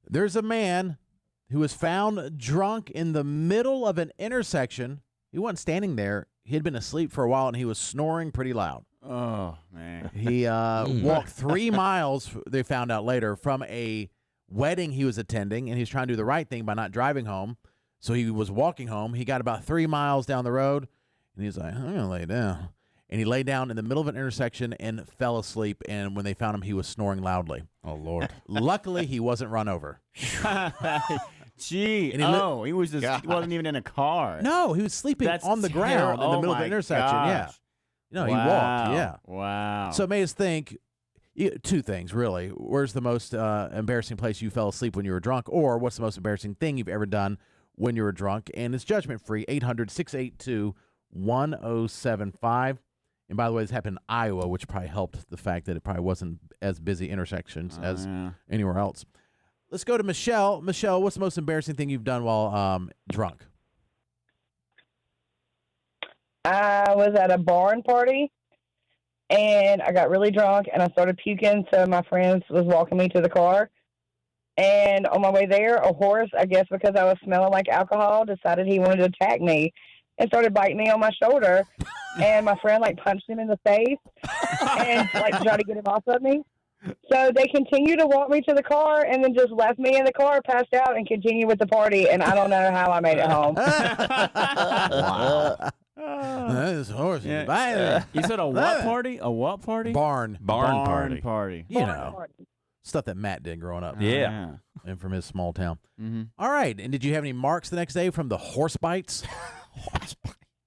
There's a man who was found drunk in the middle of an intersection. He wasn't standing there. He had been asleep for a while, and he was snoring pretty loud. Oh, man. He walked 3 miles, they found out later, from a wedding he was attending, and he was trying to do the right thing by not driving home. So he was walking home. He got about 3 miles down the road, and he's like, I'm going to lay down. And he lay down in the middle of an intersection and fell asleep, and when they found him, he was snoring loudly. Oh, Lord. Luckily, he wasn't run over. Gee, And he was just he wasn't even in a car. No, he was sleeping on the ground in the middle of the intersection. Gosh. Yeah. He walked. Yeah. Wow. So it made us think two things, really. Where's the most embarrassing place you fell asleep when you were drunk? Or what's the most embarrassing thing you've ever done when you were drunk? And it's judgment-free, 800-682-1075. And by the way, this happened in Iowa, which probably helped the fact that it probably wasn't as busy intersections as anywhere else. Let's go to Michelle. Michelle, what's the most embarrassing thing you've done while drunk? I was at a barn party, and I got really drunk, and I started puking, so my friends was walking me to the car. And on my way there, a horse, I guess because I was smelling like alcohol, decided he wanted to attack me and started biting me on my shoulder. And my friend, punched him in the face and, tried to get him off of me. So they continued to walk me to the car and then just left me in the car, passed out, and continued with the party. And I don't know how I made it home. Wow. This horse is biting. You said a what party? A what party? Barn party. You know, stuff that Matt did growing up. Yeah. And from his small town. Mm-hmm. All right. And did you have any marks the next day from the horse bites?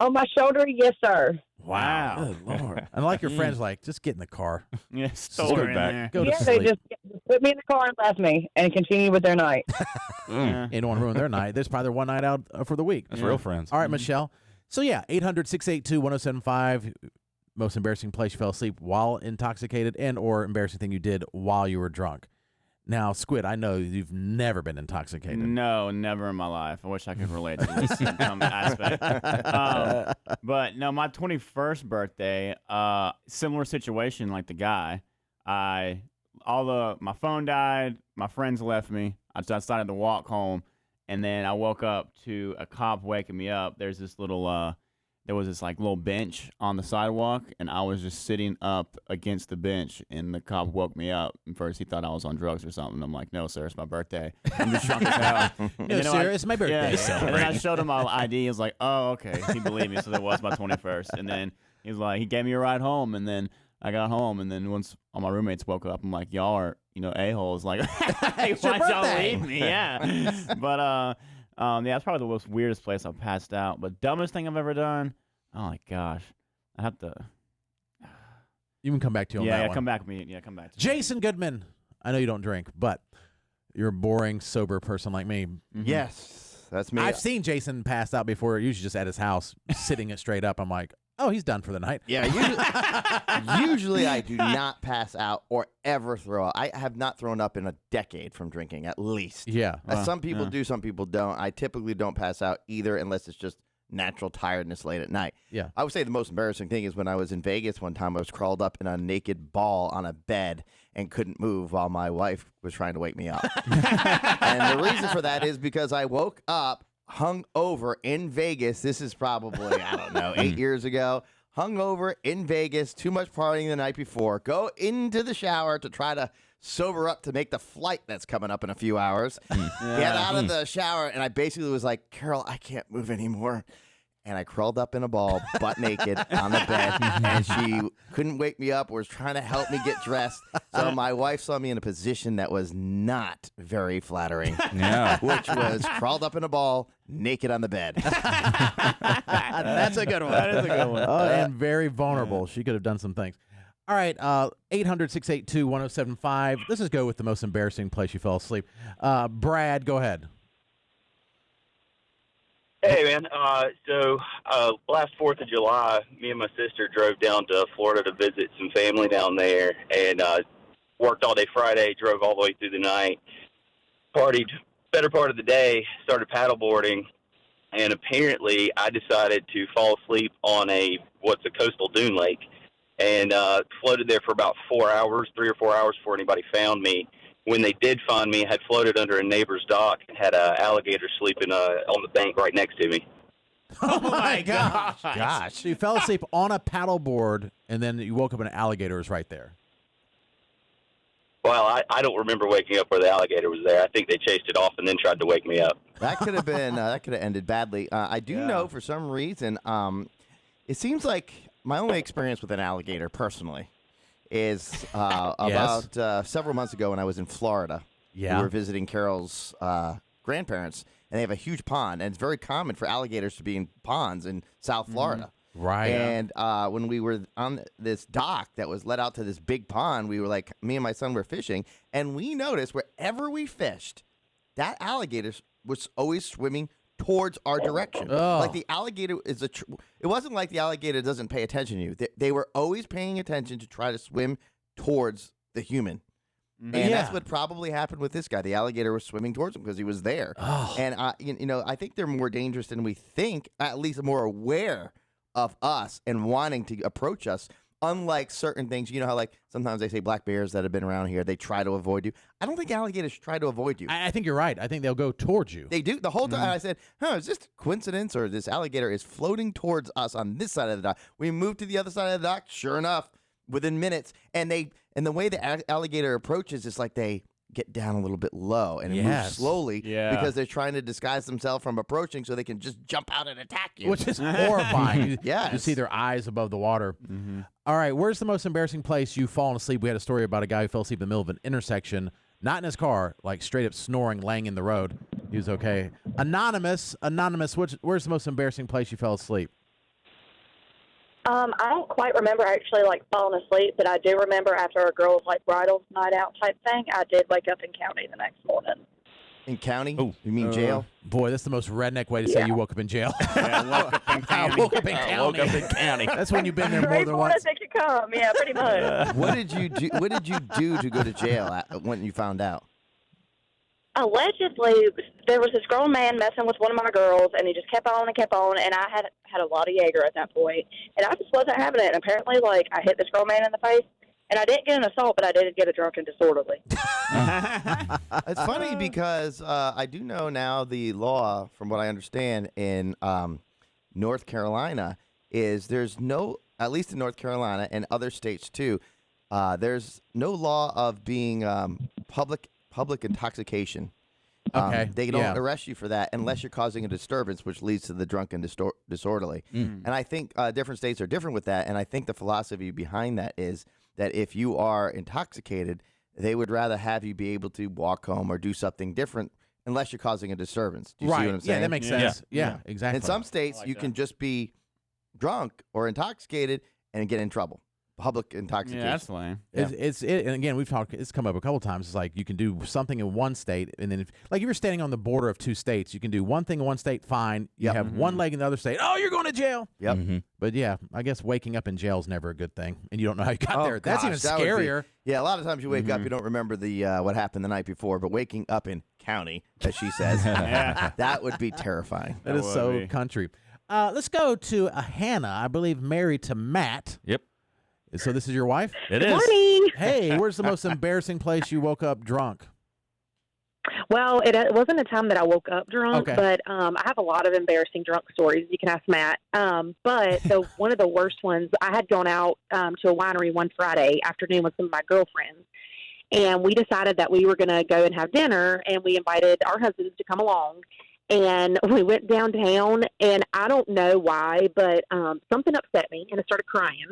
On my shoulder, yes, sir. Wow. Good Lord. And like your friends, just get in the car. Yeah, stole her in there. Go to They sleep. just put me in the car and left me and continued with their night. You don't want to ruin their night. There's probably their one night out for the week. That's real friends. All right, Michelle. So, 800-682-1075. Most embarrassing place you fell asleep while intoxicated and or embarrassing thing you did while you were drunk. Now, Squid, I know you've never been intoxicated. No, never in my life. I wish I could relate to this in some aspect. But no, my 21st birthday, similar situation like the guy. My phone died. My friends left me. I decided to walk home, and then I woke up to a cop waking me up. There's this little there was this little bench on the sidewalk, and I was just sitting up against the bench, and the cop woke me up. And first he thought I was on drugs or something. I'm like, no, sir, it's my birthday. I'm just drunk as hell. No, sir, it's my birthday. Yeah. And then I showed him my ID. He was like, oh, okay. He believed me, so that was my 21st. And then he was like, he gave me a ride home, and then I got home, and then once all my roommates woke up, I'm like, y'all are, a-holes. Like, hey, why'd y'all leave me? Yeah. But, that's probably the most weirdest place I've passed out. But dumbest thing I've ever done, oh my gosh, I have to. You can come back to you on that one. Come back to me. Yeah, come back to me. Jason Goodman. I know you don't drink, but you're a boring, sober person like me. Mm-hmm. Yes, that's me. I've seen Jason pass out before, usually just at his house, sitting it straight up. I'm like, oh, he's done for the night. Yeah, usually I do not pass out or ever throw up. I have not thrown up in a decade from drinking, at least. Yeah. Some people do, some people don't. I typically don't pass out either unless it's just natural tiredness late at night. Yeah. I would say the most embarrassing thing is when I was in Vegas one time, I was crawled up in a naked ball on a bed and couldn't move while my wife was trying to wake me up. And the reason for that is because I woke up hung over in Vegas. This is probably, 8 years ago. Hung over in Vegas, too much partying the night before. Go into the shower to try to sober up to make the flight that's coming up in a few hours. Get out of the shower, and I basically was like, Carol, I can't move anymore. And I crawled up in a ball, butt naked, on the bed, and she couldn't wake me up or was trying to help me get dressed. So my wife saw me in a position that was not very flattering, which was crawled up in a ball, naked on the bed. That's a good one. That is a good one. Oh, and very vulnerable. She could have done some things. All right, 800-682-1075. Let's just go with the most embarrassing place you fell asleep. Brad, go ahead. Hey, man. Last 4th of July, me and my sister drove down to Florida to visit some family down there and worked all day Friday, drove all the way through the night, partied better part of the day, started paddleboarding, and apparently I decided to fall asleep on what's a coastal dune lake and floated there for about 4 hours, 3 or 4 hours before anybody found me. when they did find me, I had floated under a neighbor's dock and had an alligator sleeping on the bank right next to me. Oh my gosh. Gosh. So you fell asleep on a paddleboard, and then you woke up and an alligator was right there. Well, I don't remember waking up where the alligator was there. I think they chased it off and then tried to wake me up. That could have been that could have ended badly. I do know for some reason, it seems like my only experience with an alligator personally is about several months ago when I was in Florida. Yeah. We were visiting Carol's grandparents, and they have a huge pond, and it's very common for alligators to be in ponds in South Florida. Right. And when we were on this dock that was let out to this big pond, we were like, me and my son were fishing, and we noticed wherever we fished, that alligator was always swimming towards our direction. Oh. Like the alligator is it wasn't like the alligator doesn't pay attention to you. They were always paying attention to try to swim towards the human. And that's what probably happened with this guy. The alligator was swimming towards him because he was there. Oh. And I think they're more dangerous than we think, at least more aware of us and wanting to approach us. Unlike certain things, you know how like sometimes they say black bears that have been around here, they try to avoid you. I don't think alligators try to avoid you. I think you're right. I think they'll go towards you. They do the whole time. I said, is this coincidence or this alligator is floating towards us on this side of the dock? We moved to the other side of the dock. Sure enough, within minutes, and the way the alligator approaches is like they get down a little bit low and it moves slowly because they're trying to disguise themselves from approaching so they can just jump out and attack you. Which is horrifying. Yes. You see their eyes above the water. All right, where's the most embarrassing place you've fallen asleep? We had a story about a guy who fell asleep in the middle of an intersection, not in his car, like straight up snoring, laying in the road. He was okay. Anonymous, where's the most embarrassing place you fell asleep? I don't quite remember actually like falling asleep, but I do remember after a girl's like bridal night out type thing, I did wake up in county the next morning. In county? Oh, you mean jail? Boy, that's the most redneck way to say you woke up in jail. Yeah, woke up in I woke up in county. That's when you've been there more than once. They could come, yeah, pretty much. What did you do? What did you do to go to jail when you found out? Allegedly, there was this grown man messing with one of my girls, and he just kept on, and I had a lot of Jaeger at that point, and I just wasn't having it. And apparently, like, I hit this grown man in the face, and I didn't get an assault, but I did get a drunk and disorderly. It's funny because I do know now the law, from what I understand, in North Carolina is there's no, at least in North Carolina and other states too, there's no law of being public intoxication. Okay. They don't arrest you for that unless you're causing a disturbance, which leads to the drunk and disorderly. And I think different states are different with that. And I think the philosophy behind that is that if you are intoxicated, they would rather have you be able to walk home or do something different unless you're causing a disturbance. Do you see what I'm saying? Yeah, that makes sense. Yeah, exactly. In some states, you can just be drunk or intoxicated and get in trouble. Public intoxication. Yeah, that's lame. And again, we've talked. It's come up a couple times. It's like you can do something in one state, and then if you're standing on the border of two states, you can do one thing in one state, fine. You have one leg in the other state. Oh, you're going to jail. Yep. But yeah, I guess waking up in jail is never a good thing, and you don't know how you got there. That's even that would be- scarier. Yeah, a lot of times you wake up, you don't remember the what happened the night before, but waking up in county, as she says, that would be terrifying. That is so country. Let's go to Hannah, I believe married to Matt. Yep. So this is your wife? It is. Morning. Hey, where's the most embarrassing place you woke up drunk? Well, it wasn't a time that I woke up drunk, but I have a lot of embarrassing drunk stories. You can ask Matt. But one of the worst ones, I had gone out to a winery one Friday afternoon with some of my girlfriends, and we decided that we were going to go and have dinner, and we invited our husbands to come along. And we went downtown, and I don't know why, but something upset me, and I started crying.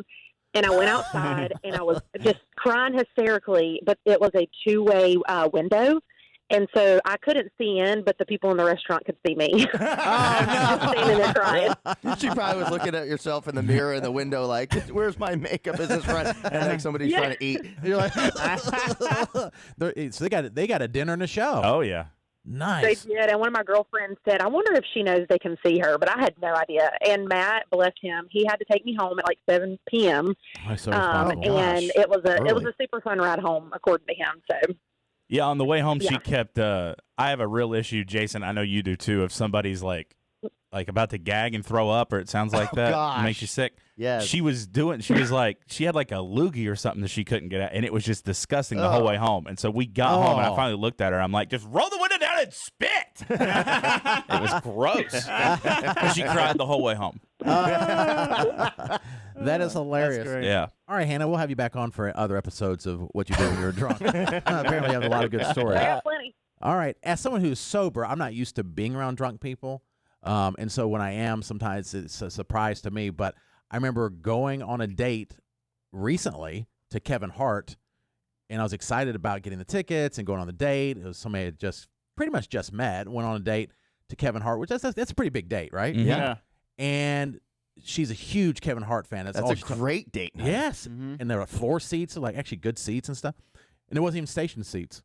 And I went outside, and I was just crying hysterically, but it was a two-way window. And so I couldn't see in, but the people in the restaurant could see me. Just standing there crying. She probably was looking at yourself in the mirror in the window like, where's my makeup? Is this right? And like somebody's trying to eat. You're like, so they got a dinner and a show. Oh, yeah. Nice. They did, and one of my girlfriends said, I wonder if she knows they can see her, but I had no idea. And Matt, bless him, he had to take me home at like 7 p.m. So and it was a super fun ride home, according to him. So yeah, on the way home, she kept. I have a real issue, Jason. I know you do too. If somebody's like like about to gag and throw up, or it sounds like that. gosh. It makes you sick. Yes. She was like, she had like a loogie or something that she couldn't get out, and it was just disgusting the whole way home. And so we got home, and I finally looked at her. I'm like, just roll the window down and spit. It was gross. And she cried the whole way home. That is hilarious. That's great. Yeah. All right, Hannah, we'll have you back on for other episodes of what you do when you're drunk. Apparently, you have a lot of good stories. I got plenty. All right. As someone who's sober, I'm not used to being around drunk people. And so when I am, sometimes it's a surprise to me. But I remember going on a date recently to Kevin Hart, and I was excited about getting the tickets and going on the date. It was somebody I had just pretty much just met, went on a date to Kevin Hart, which that's a pretty big date, right? Mhm. Yeah. And she's a huge Kevin Hart fan. That's all a she ta- great date night. Yes. Mhm. And there were floor seats, like actually good seats and stuff. And it wasn't even station seats.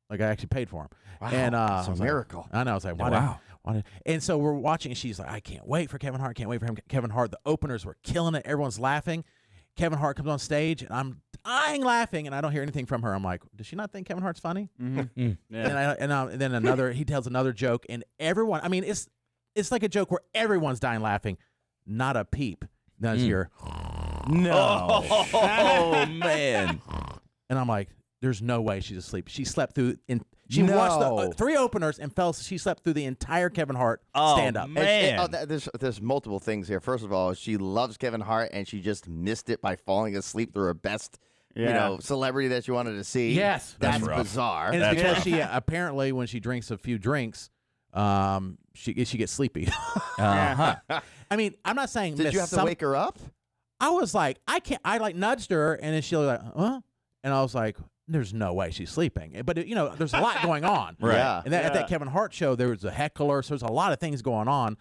Like I actually paid for them. Wow. And It's I a was like- miracle. I know. I was like, why? Wow. And so we're watching, and she's like, I can't wait for Kevin Hart. Can't wait for him. Kevin Hart. The openers were killing it. Everyone's laughing. Kevin Hart comes on stage, and I'm dying laughing, and I don't hear anything from her. I'm like, does she not think Kevin Hart's funny? Mm-hmm. Yeah. And then he tells another joke, and everyone. I mean, it's like a joke where everyone's dying laughing, not a peep. Now it's here, No. Oh, man. and I'm like, there's no way she's asleep. She slept through. She watched the 3 openers and she slept through the entire Kevin Hart stand up. Man. There's multiple things here. First of all, she loves Kevin Hart, and she just missed it by falling asleep through her best, celebrity that she wanted to see. Yes. that's rough. bizarre. And it's That's because rough. she apparently, when she drinks a few drinks, she gets sleepy. Uh-huh. I mean, I'm not saying Did you have to wake her up? I was like, I can't. I like nudged her, and then she was like, huh? And I was like, there's no way she's sleeping. But there's a lot going on. Right. Yeah. And at Yeah. that Kevin Hart show, there was a heckler, so there's a lot of things going on.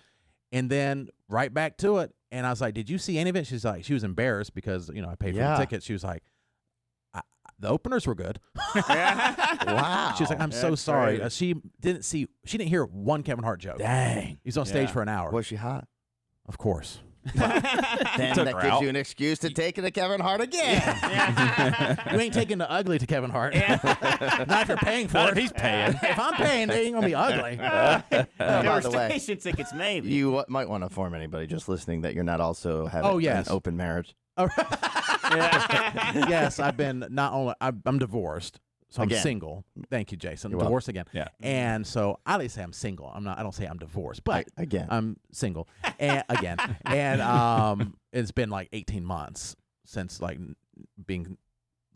And then right back to it, and I was like, did you see any of it? She's like, she was embarrassed because I paid for the tickets. She was like, the openers were good. Wow. She was like, I'm so That's sorry. great. She didn't hear one Kevin Hart joke. Dang. He's on stage Yeah. for an hour. Was she hot? Of course. Then Took that her gives out. you an excuse to take it to Kevin Hart again. You ain't taking the ugly to Kevin Hart. Not if you're paying for Not it. if he's paying. If I'm paying, they ain't going to be ugly. There by were the way, station tickets, maybe. you might want to inform anybody just listening that you're not also having Oh, yes. an open marriage. Yes, I'm divorced. So I'm Again. single. Thank you, Jason. You're Divorced again. Yeah. And so I at least say I'm single. I don't say I'm divorced, but Again. I'm single. And again. And it's been like 18 months since like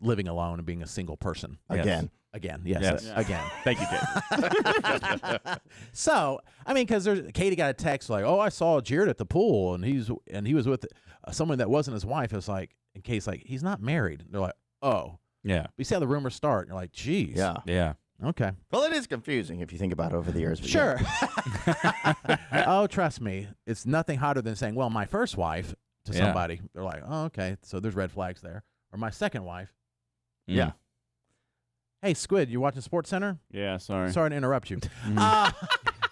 living alone and being a single person. Again. Again. Yes. Yes. Yeah. Again. Thank you, Jay. So, I mean, because Katie got a text like, "Oh, I saw Jared at the pool, and he was with someone that wasn't his wife." It's like, in case like he's not married. They're like, "Oh." Yeah. We see how the rumors start. You're like, "Geez." Yeah. Yeah. Okay. Well, it is confusing if you think about it over the years. But Sure. Oh, trust me, it's nothing hotter than saying, "Well, my first wife" to Yeah. somebody. They're like, "Oh, okay." So there's red flags there. Or my second wife. Yeah. Hey, Squid, you watching Sports Center? Yeah, sorry. Sorry to interrupt you.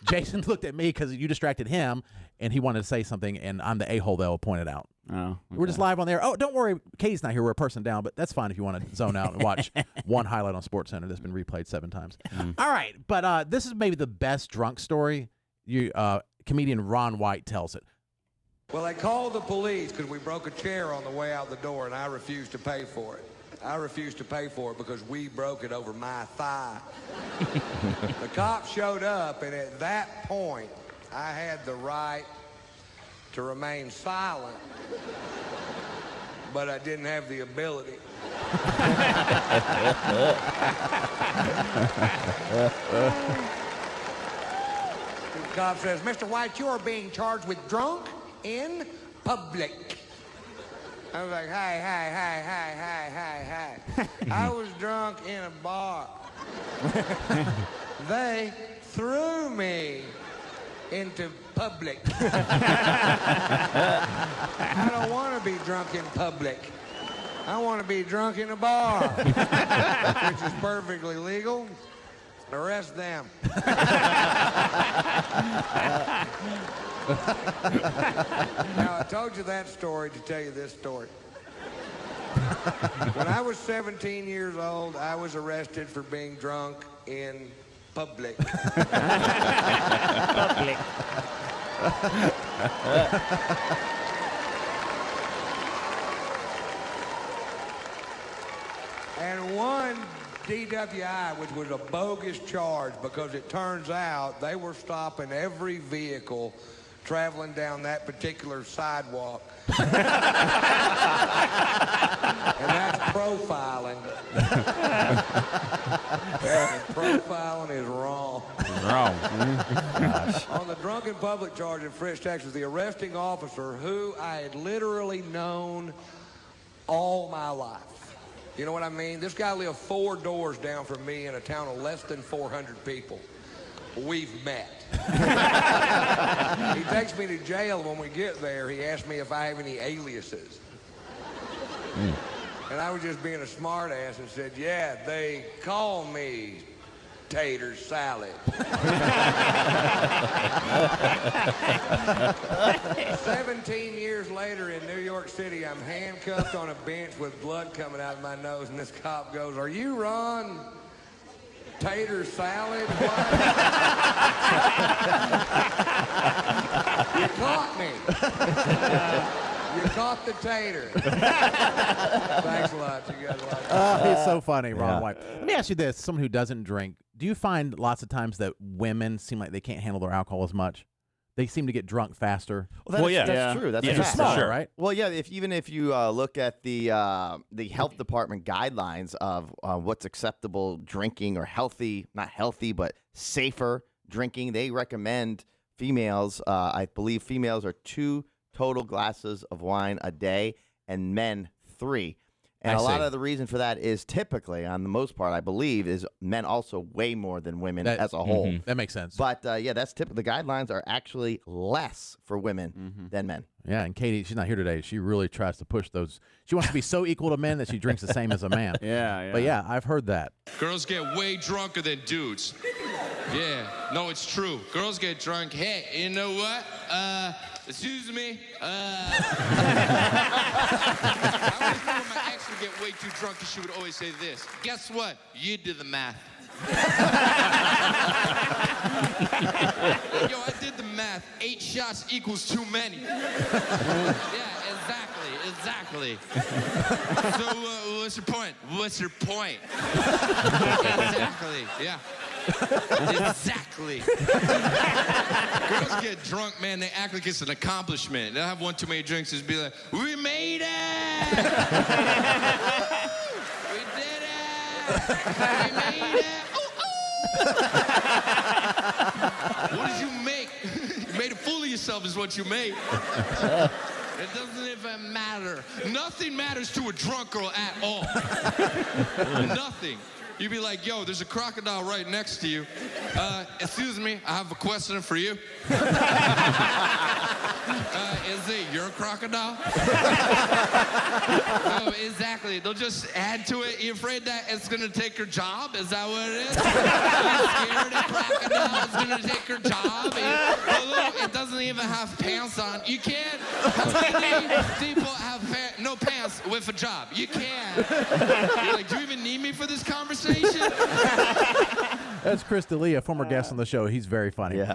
Jason looked at me because you distracted him, and he wanted to say something, and I'm the a-hole that will point it out. Oh, We're just live on there. Oh, don't worry. Katie's not here. We're a person down, but that's fine if you want to zone out and watch one highlight on Sports Center that's been replayed 7 times. All right, but this is maybe the best drunk story. Comedian Ron White tells it. Well, they called the police because we broke a chair on the way out the door, and I refused to pay for it. I refused to pay for it because we broke it over my thigh. The cops showed up, and at that point, I had the right to remain silent, but I didn't have the ability. The cop says, "Mr. White, you are being charged with drunk in public." I was like, hi. I was drunk in a bar. They threw me into public. I don't want to be drunk in public. I want to be drunk in a bar, which is perfectly legal. Arrest them. Now, I told you that story to tell you this story. When I was 17 years old, I was arrested for being drunk in public. And one DWI, which was a bogus charge because it turns out they were stopping every vehicle traveling down that particular sidewalk. And that's profiling. And profiling is wrong. It's wrong. On the drunken public charge in French, Texas, the arresting officer, who I had literally known all my life. You know what I mean? This guy lived 4 doors down from me in a town of less than 400 people. We've met. He takes me to jail. When we get there, he asks me if I have any aliases. And I was just being a smart ass and said, yeah, they call me Tater Salad. 17 years later in New York City, I'm handcuffed on a bench with blood coming out of my nose, and this cop goes, "Are you Ron Tater Salad?" You caught me. You caught the tater. Thanks a lot. You guys like it. He's so funny, Ron White. Let me ask you this: someone who doesn't drink, do you find lots of times that women seem like they can't handle their alcohol as much? They seem to get drunk faster. Well, that's true. That's a fact. Small, sure. right? Well, yeah. Even if you look at the health department guidelines of what's acceptable drinking or healthy, not healthy, but safer drinking, they recommend females. I believe females are 2 total glasses of wine a day, and men 3. And a lot of the reason for that is typically, on the most part, I believe, is men also way more than women as a whole. That makes sense. But yeah, that's typical. The guidelines are actually less for women than men. Yeah, and Katie, she's not here today. She really tries to push those. She wants to be so equal to men that she drinks the same as a man. Yeah. But yeah, I've heard that. Girls get way drunker than dudes. Yeah, no, it's true. Girls get drunk. Hey, you know what? Excuse me. I always remember my ex would get way too drunk and she would always say this. Guess what? You did the math. Yo, I did the math. 8 shots equals too many. Yeah, exactly. So, what's your point? What's your point? Exactly, yeah. Exactly. Girls get drunk, man, they act like it's an accomplishment. They'll have 1 too many drinks and just be like, we made it! We did it! We made it! What did you make? You made a fool of yourself is what you made. It doesn't even matter. Nothing matters to a drunk girl at all. Nothing. You'd be like, yo, there's a crocodile right next to you. Excuse me, I have a question for you. Is it your crocodile? No, exactly. They'll just add to it. You're afraid that it's going to take your job? Is that what it is? You're scared a crocodile is going to take your job? It doesn't even have pants on. You can't. How many people have no pants with a job? You can't. You're like, do you even need me for this conversation? That's Chris D'Elia, former guest on the show. He's very funny. Yeah.